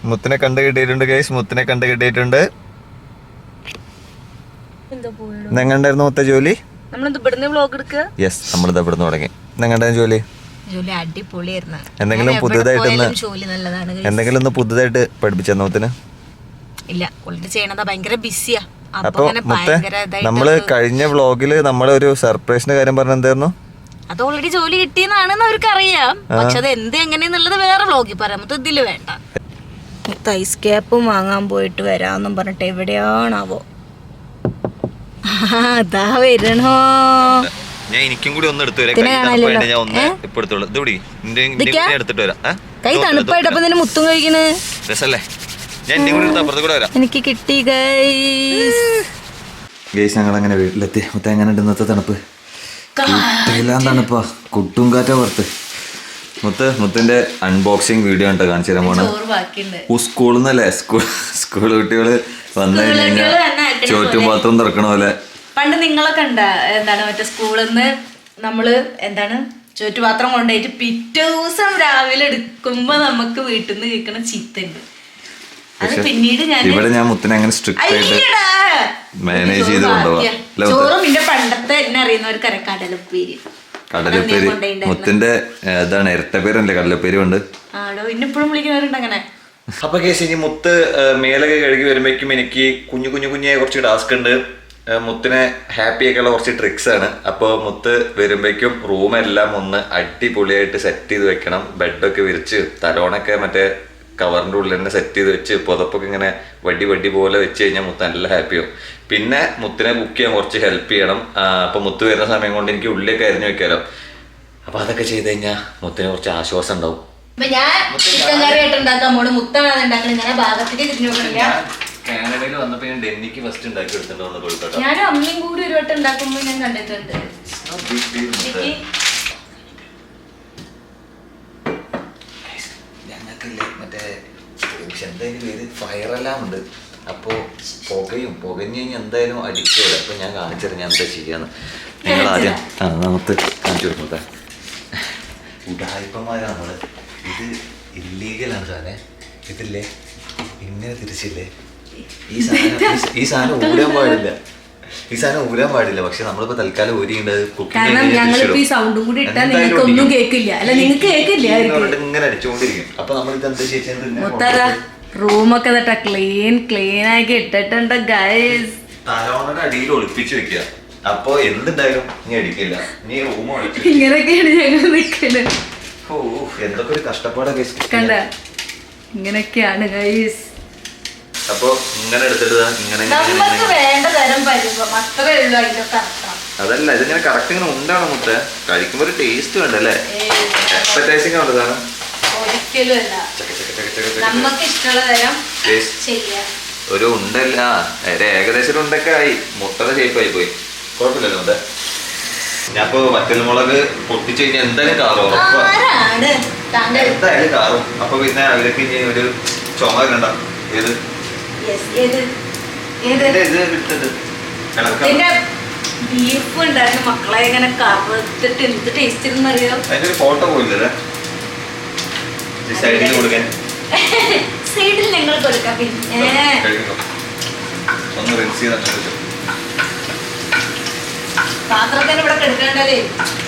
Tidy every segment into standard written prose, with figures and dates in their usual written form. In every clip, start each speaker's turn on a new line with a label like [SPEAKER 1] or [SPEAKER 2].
[SPEAKER 1] മുത്തിനെ കണ്ടു കിട്ടിയിട്ടുണ്ട് ഗൈസ്. മുത്തിനെ കണ്ടു കിട്ടിയിട്ടുണ്ട്. എങ്ങണ്ടായിരുന്നു മുത്ത ജോലി? യെസ്, നമ്മളിത് ഇവിടുന്ന് തുടങ്ങി. എങ്ങണ്ടായിരുന്നു ജോലി? എന്തെങ്കിലും പുതുതായിട്ട് ഒന്ന് പഠിപ്പിച്ച മുത്തിന്?
[SPEAKER 2] ഇല്ല, ചെയ്യണതാ ഭയങ്കര ബിസിയാ.
[SPEAKER 1] അപ്പൊ മുത്തേ, നമ്മള് കഴിഞ്ഞ വ്ളോഗില് നമ്മളൊരു സർപ്രൈസിന്റെ കാര്യം പറഞ്ഞ എന്തായിരുന്നു?
[SPEAKER 2] അത് ഓൾറെഡി ജോലി കിട്ടിയെന്നാണെന്ന് അവർക്ക് അറിയാം. പക്ഷെ അത് എന്ത് എങ്ങനെയെന്നുള്ളത് വേറെ വ്ളോഗിൽ പറയാം. ഇതില് വേണ്ട. ഐസ് ക്യാപ്പും വാങ്ങാൻ പോയിട്ട് വരാന്നും പറഞ്ഞിട്ട് എവിടെയാണാവോ? അതാ വരണോ?
[SPEAKER 1] ഞാൻ എനിക്കും കൂടി ഒന്ന് എടുത്തു വരാം.
[SPEAKER 2] കൈ തണുപ്പായിട്ട്. അപ്പൊ നിന്നെ മുത്തും കഴിക്കണ്
[SPEAKER 1] രസല്ലേ? ഞാൻ എനിക്ക് കിട്ടി ഗൈസ്. ഞങ്ങൾ അങ്ങനെ വീട്ടിലെത്തി. മുത്ത എങ്ങനെ ഇന്നത്തെ തണുപ്പ്? തണുപ്പാ, കുട്ടും കാറ്റാ പുറത്ത്. മുത്തിന്റെ അൺബോക്സിങ് വീഡിയോ ആണ് കാണിച്ചു തരാൻ പോണ. സ്കൂളിൽ നിന്നല്ലേ, സ്കൂൾ കുട്ടികള് വന്നു കഴിഞ്ഞാൽ ചോറ്റും പാത്രം തുറക്കണ പോലെ.
[SPEAKER 2] പണ്ട് നിങ്ങളൊക്കെ എന്താണ് മറ്റേ സ്കൂളിൽ നിന്ന് നമ്മള് എന്താണ് ചോറ്റുപാത്രം കൊണ്ടുപോയിട്ട് പിറ്റേ ദിവസം രാവിലെ എടുക്കുമ്പോ നമുക്ക് വീട്ടിൽ നിന്ന് കേൾക്കണ ചീത്തണ്ട്. അത് പിന്നീട്
[SPEAKER 1] ഇവിടെ ഞാൻ മുത്തിനെ അങ്ങനെ സ്ട്രിക്റ്റ് ആയിട്ട് മാനേജ് ചെയ്ത് കൊണ്ടുപോകാം.
[SPEAKER 2] ചോറും പിന്നെ പണ്ടത്തെ എന്നെ അറിയുന്നവർക്ക് കടലുപ്പേരി.
[SPEAKER 1] കടലപ്പേരി മുത്തിന്റെ ഇതാണ് ഇരട്ട പേരല്ലേ, കടലപ്പേരി ഉണ്ട്.
[SPEAKER 2] ആടോ, ഇന്നിപ്പോഴും വിളിക്കുന്നവരുണ്ട് അങ്ങനെ.
[SPEAKER 1] അപ്പൊ കേസ് ഇനി മുത്ത് മേലൊക്കെ കഴുകി വരുമ്പോഴേക്കും എനിക്ക് കുഞ്ഞു കുറച്ച് ടാസ്ക് ഉണ്ട്. മുത്തിനെ ഹാപ്പി ആക്കാനുള്ള കുറച്ച് ട്രിക്സ് ആണ്. അപ്പോൾ മുത്ത് വരുമ്പോഴേക്കും റൂമെല്ലാം ഒന്ന് അടിപൊളിയായിട്ട് സെറ്റ് ചെയ്ത് വെക്കണം. ബെഡൊക്കെ വിരിച്ച് തലോണൊക്കെ മറ്റേ കവറിൻ്റെ ഉള്ളിൽ തന്നെ സെറ്റ് ചെയ്ത് വെച്ച് പുതപ്പൊക്കെ ഇങ്ങനെ വടി പോലെ വെച്ച് കഴിഞ്ഞാൽ മുത്ത് നല്ല ഹാപ്പിയാവും. പിന്നെ മുത്തിനെ കുക്ക് ചെയ്യാൻ കുറച്ച് ഹെൽപ്പ് ചെയ്യണം. അപ്പോൾ മുത്ത് വരുന്ന സമയം കൊണ്ട് എനിക്ക് ഉള്ളിലൊക്കെ അരിഞ്ഞു വെക്കാമല്ലോ. അപ്പോൾ അതൊക്കെ ചെയ്ത് കഴിഞ്ഞാൽ മുത്തിന് കുറച്ച് ആശ്വാസം ഉണ്ടാവും. കാനഡയിൽ വന്നപ്പോൾ ഞാൻ ഡെന്നിക്ക് ഫസ്റ്റ് ഉണ്ടാക്കി കൊടുത്തിട്ടുണ്ടോ കൊടുക്കട്ടോ.
[SPEAKER 2] ഞാനും അമ്മയും കൂടി ഒരു വട്ടം ഉണ്ടാക്കുമ്പോൾ ഞാൻ കണ്ടിട്ടുണ്ട്.
[SPEAKER 1] ഞങ്ങൾക്കില്ലേ മറ്റേ എന്തായാലും പേര് ഫയറെല്ലാം ഉണ്ട്. അപ്പോൾ പുകഞ്ഞ് കഴിഞ്ഞാൽ എന്തായാലും അടിക്കുമല്ലോ. അപ്പോൾ ഞാൻ കാണിച്ചത് ഞാൻ എന്താ ചെയ്യാന്ന്. നിങ്ങൾ ആദ്യം നമുക്ക് കാണിച്ചു കൊടുക്കട്ടെ. ഉടായ്പന്മാരാണ് നമ്മള്. ഇത് ഇല്ലീഗലാണ് സാധനം. ഇതില്ലേ ഇങ്ങനെ തിരിച്ചില്ലേ, ഈ സാധനം ഊരാൻ പാടില്ല. പക്ഷെ നമ്മളിപ്പോ തൽക്കാലം ഊരിയുണ്ട്. ഇങ്ങനെ അടിച്ചുകൊണ്ടിരിക്കും. അപ്പൊ നമ്മളിത് എന്താ ചെയ്യുന്നത്?
[SPEAKER 2] റൂമൊക്കെ ക്ലീൻ ആക്കി ഇട്ടിട്ടുണ്ട് ഗൈസ്.
[SPEAKER 1] തലോണയുടെ അടിയിൽ ഒളിപ്പിച്ച് വെക്കുക. അപ്പൊ എന്തുണ്ടായാലും നീ അടിക്കില്ല. നീ റൂം
[SPEAKER 2] ഇങ്ങനെയൊക്കെയാണ് ഞങ്ങൾ നിൽക്കുന്നത്.
[SPEAKER 1] ഓ, എന്തൊക്കെ ഒരു കഷ്ടപ്പാടൊക്കെ
[SPEAKER 2] കണ്ട. ഇങ്ങനെയൊക്കെയാണ് ഗൈസ്.
[SPEAKER 1] അപ്പൊ ഇങ്ങനെ എടുത്തിട്ട് ഇങ്ങനെ അതല്ല, ഇതിങ്ങനെ കറക്റ്റ് ഇങ്ങനെ ഉണ്ടാവണം മുത്ത. കഴിക്കുമ്പോ ഒരു ടേസ്റ്റ് വേണ്ടല്ലേ? എക്സ്പെക്ടേഷൻ ഉള്ളതാണ്. ഒരു ഉണ്ടല്ല, ഏകദേശം ഉണ്ടൊക്കെ ആയി. മുട്ടയുടെ ഷേപ്പായി പോയി. കുഴപ്പമില്ലല്ലോ മുത്ത. ഞാനിപ്പോ വറ്റൽമുളക് പൊട്ടിച്ചു കഴിഞ്ഞാൽ എന്തായാലും കാറും, എന്തായാലും കാറും. അപ്പൊ പിന്നെ അവരൊക്കെ ഇനി ഒരു ചുമ കണ്ട ഏത്
[SPEAKER 2] ബീഫ് ഉണ്ടായിരുന്നു മക്കളെ. ഇങ്ങനെ കറുത്തിട്ട് എന്ത് ടേസ്റ്റ് അറിയാം.
[SPEAKER 1] അതിന്റെ ഫോട്ടോ പോയില്ലേ
[SPEAKER 2] സൈഡിൽ ഞങ്ങൾ കൊടുക്കാം. പിന്നെ പാത്രത്തിന് ഇവിടെ കിടക്കേണ്ടതേ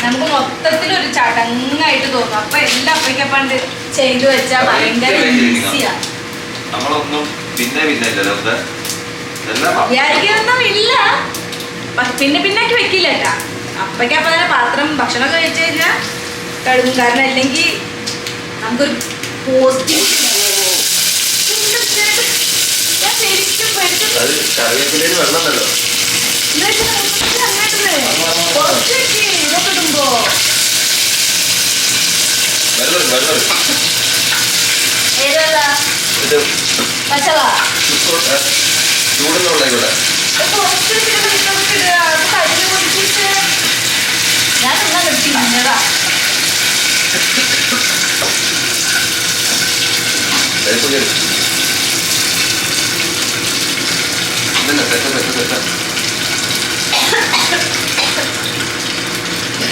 [SPEAKER 2] നമുക്ക് മൊത്തത്തിലൊരു ചടങ്ങായിട്ട് തോന്നും. അപ്പൊ എല്ലാം അപ്പഴക്കപ്പണ്ട് ചെയ്തു വെച്ചാൽ ഭയങ്കര ഈസിയാ.
[SPEAKER 1] നമ്മളൊന്നും പിന്നെ
[SPEAKER 2] ഇല്ല, പിന്നാക്കി വെക്കില്ല. അപ്പഴക്കപ്പ തന്നെ പാത്രം ഭക്ഷണമൊക്കെ കഴിച്ചു കഴിഞ്ഞാൽ കഴുകും. കാരണം അല്ലെങ്കിൽ നമുക്കൊരു പോസിറ്റീവ്
[SPEAKER 1] വെള്ളമല്ലോ ചൂടുള്ള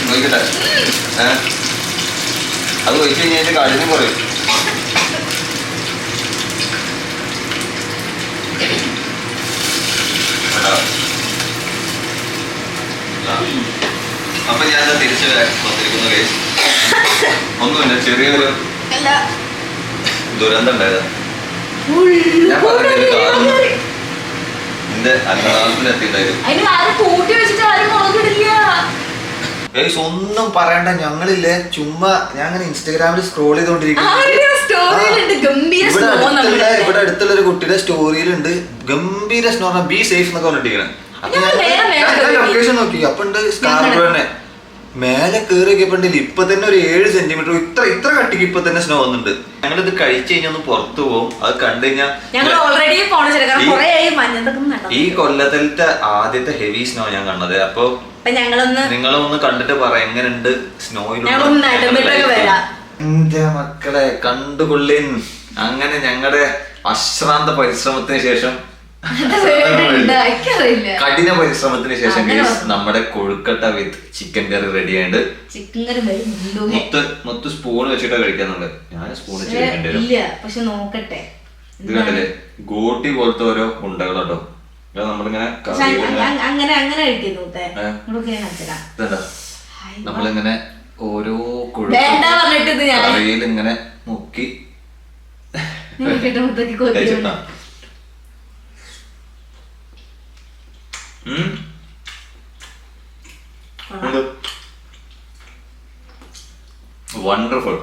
[SPEAKER 1] നോക്കട്ടെ. അത് ഒഴിച്ച് കഴിഞ്ഞാൽ കാഠിന്യം കുറയും. ഒന്നുമില്ല, ചെറിയൊരു ദുരന്തം ഉണ്ടായത്. ഞാൻ നിന്റെ അന്നദാനത്തിനെത്തിണ്ടായിരുന്നു. ഒന്നും പറയണ്ട, ഞങ്ങളില്ലേ ചുമ്മാ ഞാൻ അങ്ങനെ ഇൻസ്റ്റാഗ്രാമിൽ സ്ക്രോൾ ചെയ്തോണ്ടിരിക്കുന്നു. ഇവിടെ അടുത്തുള്ള ഒരു കുട്ടിയുടെ സ്റ്റോറിയിലുണ്ട് ഗംഭീര സ്നോ, ബി സേഫ് എന്നൊക്കെ പറഞ്ഞിട്ടിരിക്കണം. ലൊക്കേഷൻ നോക്കി അപ്പൊ ഉണ്ട് സ്കാർബറോ തന്നെ മേലെ കയറിയൊക്കെപ്പണ്ടില്ല. ഇപ്പൊ തന്നെ ഒരു 7 സെന്റിമീറ്റർ ഇത്ര കട്ടിക്ക് ഇപ്പൊ തന്നെ സ്നോ വന്നിട്ടുണ്ട്. ഞങ്ങളിത് കഴിച്ചു കഴിഞ്ഞാൽ ഒന്ന് പുറത്തു പോകും. അത് കണ്ടു കഴിഞ്ഞാൽ ഈ കൊല്ലത്തിലത്തെ ആദ്യത്തെ ഹെവി സ്നോ ഞാൻ കണ്ടത്. അപ്പൊ നിങ്ങളൊന്ന് കണ്ടിട്ട് പറ എങ്ങനെയുണ്ട് സ്നോയിലുള്ള മക്കളെ കണ്ടുകൊള്ളിൻ. അങ്ങനെ ഞങ്ങളുടെ അശ്രാന്ത പരിശ്രമത്തിന് ശേഷം കഠിന പരിശ്രമത്തിന് ശേഷം നമ്മുടെ കൊഴുക്കട്ട വിത്ത് ചിക്കൻ കറി റെഡി ആയിട്ട് മൊത്തം സ്പൂൺ വെച്ചിട്ടാ കഴിക്കാന്നുണ്ട്. ഞാൻ സ്പൂൺ വെച്ച് കഴിക്കണ്ടേ. ഇത് കണ്ടില്ലേ ഗോട്ടി പോലത്തെ ഓരോ ഉണ്ടകളോ. നമ്മളിങ്ങനെ നമ്മളിങ്ങനെ ഓരോ കറിയിൽ ഇങ്ങനെ മുക്കി വണ്ടർഫുൾ.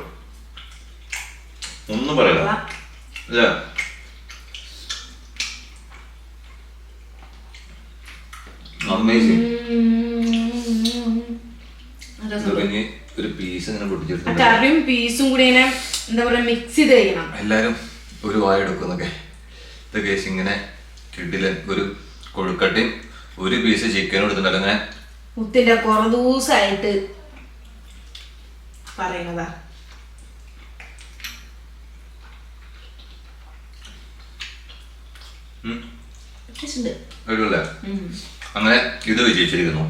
[SPEAKER 1] ഒന്നും പറയല. അമേസിങ്. ഒരു പീസ് ഇങ്ങനെ പൊട്ടിച്ചെടുത്തു. പീസും കൂടി എന്താ പറയാ മിക്സ് ചെയ്ത് കഴിക്കണം. എല്ലാരും ഒരു വായ എടുക്കുന്നൊക്കെ. ഇതൊക്കെ ഇങ്ങനെ കിടിലൻ ഒരു കൊഴുക്കട്ടയും ഒരു പീസ് ചിക്കനും എടുത്തിട്ടുണ്ടല്ലോ. അങ്ങനെ മുത്തിന്റെ കുറെ ദിവസമായിട്ട് പറയുന്നതാ. അങ്ങനെ ഇത് വിജയിച്ചിരിക്കുന്നു.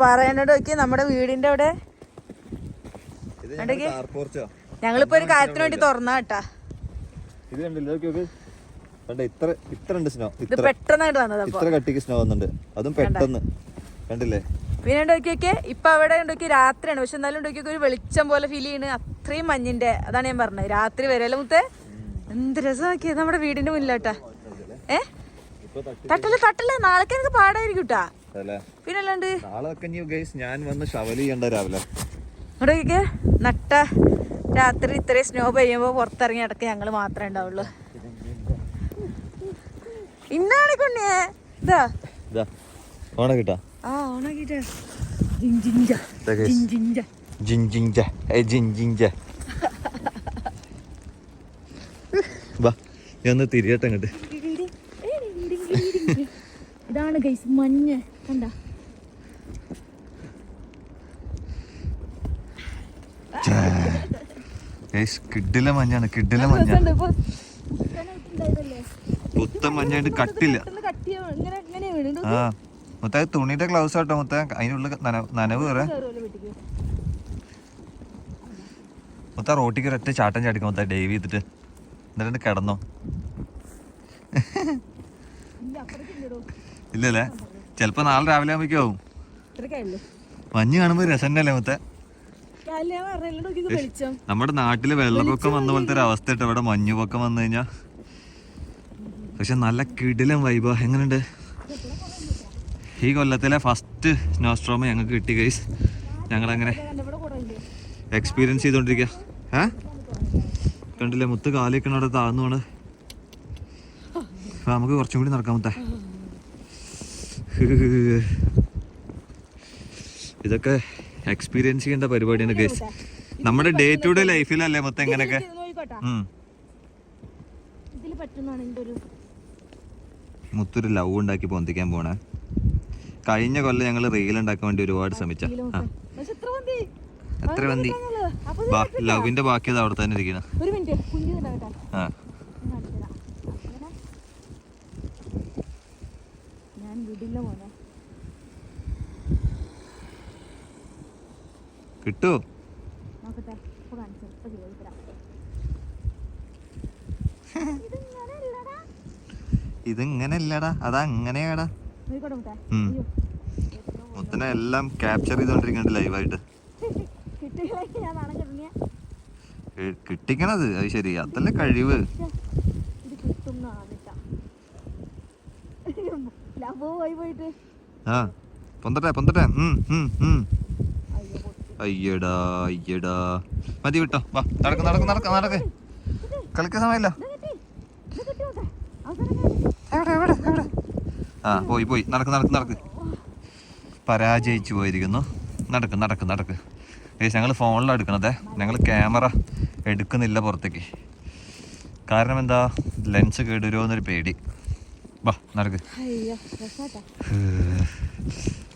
[SPEAKER 2] പറയാനോട് നോക്കി നമ്മുടെ വീടിന്റെ അവിടെ ഞങ്ങളിപ്പോ ഒരു കാര്യത്തിന് വേണ്ടി തുറന്നാ കേട്ടാ. ഇത് പെട്ടെന്നായിട്ട് വന്നത്. ഇത്ര കട്ടിക്ക് സ്നോ വന്നിട്ടുണ്ട്, അതും പെട്ടെന്ന് കണ്ടില്ലേ. പിന്നെ നോക്കിയൊക്കെ ഇപ്പൊ അവിടെ നോക്കി രാത്രിയാണ്, പക്ഷെ എന്നാലും നോക്കിയൊക്കെ ഒരു വെളിച്ചം പോലെ ഫീൽ ചെയ്യണ്. അത്രയും മഞ്ഞിന്റെ, അതാണ് ഞാൻ പറഞ്ഞത്. രാത്രി വരെയല്ലേ മുത്തേ, എന്ത് രസമാക്കിയത് നമ്മുടെ വീടിന്റെ മുന്നിലാട്ടാ. തട്ടല്ലേ നാളേക്ക് എനിക്ക് പാടായിരിക്കും ട്ടാ. പിന്നെ അല്ലാണ്ട് ഞാൻ വന്ന് ഷവൽ ചെയ്യണ്ട രാവിലെ. അവിടെ നട്ട രാത്രി ഇത്രയും സ്നോ പെയ്യുമ്പോ പുറത്തിറങ്ങി അടക്ക ഞങ്ങള് മാത്രമേ ഉണ്ടാവുള്ളൂ. ഇന്നാണ് കൊണ്ടിയേ ഇതാ ഓണക്കിട്ടാ. ആ ഓണക്കിട്ടാ
[SPEAKER 1] ഞാൻ തിരിയട്ടെ അങ്ങോട്ട്.
[SPEAKER 2] ഇതാണ് ഗൈസ് മഞ്ഞ് കണ്ട.
[SPEAKER 1] കിഡില മഞ്ഞാണ്, കിഡില മഞ്ഞ. പുത്തൻ മഞ്ഞായിട്ട് കട്ടില്ല. ആ മൊത്ത തുണിയുടെ ഗ്ലൗസ് ആട്ടോ മൊത്ത. അതിനുള്ള നനവ് കയറേ മൊത്ത. റോട്ടിക്ക് ഒരൊറ്റ ചാട്ടം ചാടിക്കും മൊത്ത ഡൈവ് ചെയ്തിട്ട്. എന്നിട്ട് കിടന്നോ? ഇല്ലല്ലേ, ചെലപ്പോ നാളെ രാവിലെ ആവുമ്പോ ആവും. മഞ്ഞ് കാണുമ്പോ രസം തന്നെയല്ലേ മൊത്ത. നമ്മുടെ നാട്ടില് വെള്ളപ്പൊക്കം വന്ന പോലത്തെ ഒരു അവസ്ഥ ഇട്ട് ഇവിടെ മഞ്ഞുപൊക്കം വന്നു കഴിഞ്ഞാ. പക്ഷെ നല്ല കിടിലം വൈബാ. എങ്ങനെയുണ്ട്? ഈ കൊല്ലത്തിലെ ഫസ്റ്റ് സ്നോസ്ട്രോം ഞങ്ങൾക്ക് കിട്ടി ഗൈസ്. ഞങ്ങളങ്ങനെ എക്സ്പീരിയൻസ് ചെയ്തോണ്ടിരിക്കുക. കണ്ടില്ലേ മുത്ത് കാലിക്കണ അവിടെ താഴ്ന്നുമാണ്. അപ്പൊ നമുക്ക് കുറച്ചും കൂടി നടക്കാൻ മുത്തേ. ഇതൊക്കെ എക്സ്പീരിയൻസ് ചെയ്യേണ്ട പരിപാടിയാണ് ഗൈസ്. നമ്മുടെ ഡേ ടു ഡേ ലൈഫിലല്ലേ മൊത്തം എങ്ങനെയൊക്കെ. മുത്തൊരു ലവ് ഉണ്ടാക്കി പൊന്തിക്കാൻ പോണേ. കഴിഞ്ഞ കൊല്ലം ഞങ്ങൾ റീൽ ഉണ്ടാക്കാൻ വേണ്ടി ഒരുപാട് ശ്രമിച്ച. എത്ര വന്തി ലവിന്റെ ബാക്കി അത് അവിടെ തന്നെ ഇരിക്കണം. കിട്ടോ? ഇതിങ്ങനെയല്ലടാ, അതാ അങ്ങനെയാടാ. മുത്തനെ എല്ലാം ക്യാപ്ചർ ചെയ്തോണ്ടിരിക്കണ്ട് ലൈവായിട്ട്. കിട്ടിക്കണത് അത് ശരി, അതല്ലേ കഴിവ്. ആ പൊന്തട്ടെ പൊന്തട്ടെ. അയ്യടാ അയ്യടാ, മതി വിട്ടോ. വാ നടക്ക് നടക്ക് നടക്ക് നടക്ക്, കളിക്കാൻ സമയല്ല. ആ പോയി പോയി, നടക്ക് നടക്ക് നടക്ക്. പരാജയിച്ചു പോയിരിക്കുന്നു. നടക്ക് നടക്ക് നടക്ക്. ഞങ്ങൾ ഫോണിലാണ് എടുക്കണതേ, ഞങ്ങൾ ക്യാമറ എടുക്കുന്നില്ല പുറത്തേക്ക്. കാരണം എന്താ, ലെൻസ് കേടുവരുമോ എന്നൊരു പേടി. വാ നടക്ക്.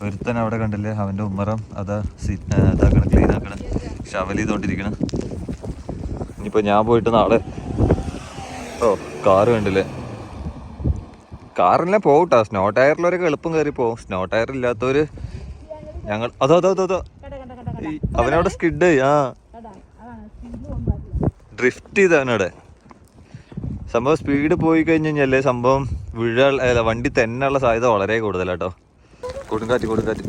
[SPEAKER 1] ഒരുത്തൻ അവിടെ കണ്ടില്ലേ, അവൻ്റെ ഉമ്മറം അതാ ഇതാക്കണം, ക്ലീൻ ആക്കണം, ഷവൽ ചെയ്തോണ്ടിരിക്കണം. ഇനിയിപ്പോൾ ഞാൻ പോയിട്ട് നാളെ, ഓ കാറ് കണ്ടില്ലേ, കാറിനെ പോകട്ടാ. സ്നോ ടയറിലൊരൊക്കെ എളുപ്പം കയറി പോകും. സ്നോ ടയർ ഇല്ലാത്തവര് ഞങ്ങൾ അതോ അതോ അതോ അവനവിടെ സ്കിഡ് ഡ്രിഫ്റ്റ് ചെയ്തവനവിടെ. സംഭവം സ്പീഡ് പോയി കഴിഞ്ഞ് കഴിഞ്ഞാല് സംഭവം വണ്ടി തന്നെയുള്ള സാധ്യത വളരെ കൂടുതലാട്ടോ. കൊടുങ്കാറ്റ് കൊടുങ്കാറ്റ്,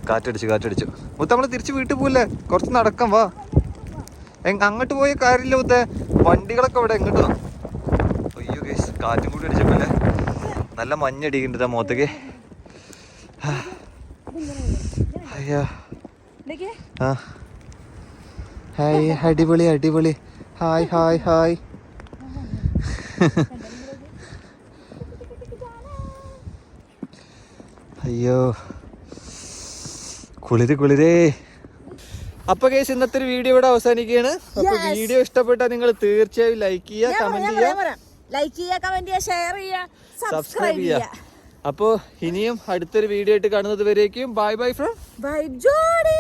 [SPEAKER 1] കാറ്റടിച്ചു കാറ്റടിച്ചു. മുത്ത നമ്മള് തിരിച്ച് വീട്ടിൽ പോവില്ലേ, കുറച്ച് നടക്കാം. വാ, അങ്ങോട്ട് പോയ കാര്യമില്ല മുത്തേ, വണ്ടികളൊക്കെ ഇവിടെ എങ്ങോട്ട്. അയ്യോ ഗൈസ്, കാറ്റും കൂടി അടിച്ചപ്പോലെ നല്ല മഞ്ഞടിക്കുന്നുണ്ട് മുഖത്തേക്ക്. അയ്യോ ആ ഹായ്, അടിപൊളി അടിപൊളി. Hi hi hi. അയ്യോ കുളിര് കുളിരേ. അപ്പൊ കേസ് ഇന്നത്തെ ഒരു വീഡിയോ ഇവിടെ അവസാനിക്കുകയാണ്. അപ്പൊ വീഡിയോ ഇഷ്ടപ്പെട്ടാൽ നിങ്ങൾ തീർച്ചയായും ലൈക്ക് ചെയ്യുക, കമന്റ് ചെയ്യുക, സബ്സ്ക്രൈബ് ചെയ്യുക. അപ്പോ ഇനിയും അടുത്തൊരു വീഡിയോ ആയിട്ട് കാണുന്നത് വരേക്കും ബൈ ബൈ ഫ്രം
[SPEAKER 2] ബൈ ജോഡി.